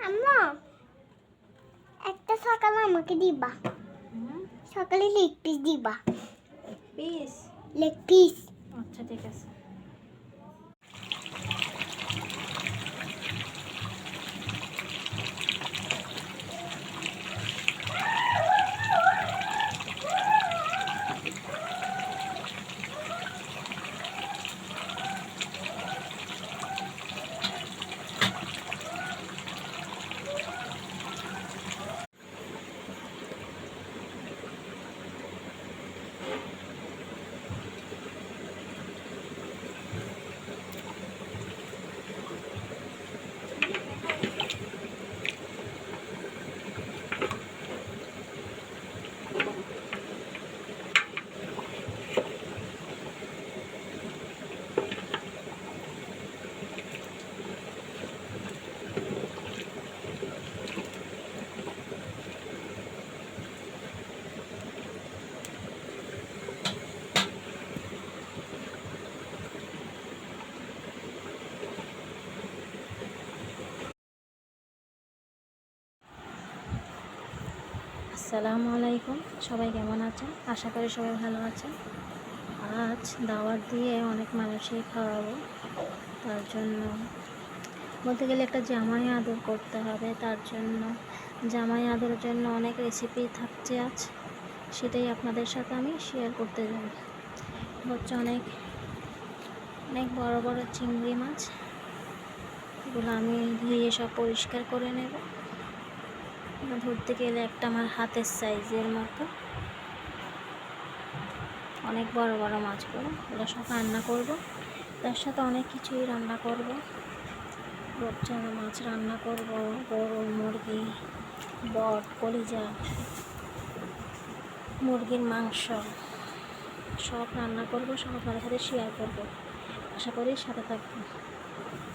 আম্মা একটা সকালে আমাকে দিবা, সকালে লেগ পিস দিবা। পিস? Leg piece. আচ্ছা ঠিক আছে। আসসালামু আলাইকুম, সবাই কেমন আছেন? আশা করি সবাই ভালো আছেন। আজ দাওয়াত দিয়ে অনেক মানুষই খাওয়াবো, তার জন্য বলতে গেলে একটা জামাই আদর করতে হবে। তার জন্য জামাই আদরের জন্য অনেক রেসিপি থাকছে আজ, সেটাই আপনাদের সাথে আমি শেয়ার করতে যাব। হচ্ছে অনেক অনেক বড় বড় চিংড়ি মাছ, এগুলো আমি ধুয়ে সব পরিষ্কার করে নেব। ধরতে গেলে একটা আমার হাতের সাইজের মতো অনেক বড় বড় মাছগুলো, এগুলো সব রান্না করব। তার সাথে অনেক কিছুই রান্না করব। রূপচাঁদা মাছ রান্না করব, গরু, মুরগি, বট, কলিজা, মুরগির মাংস সব রান্না করব, সব আপনাদের সাথে শেয়ার করব। আশা করি সাথে থাকবেন।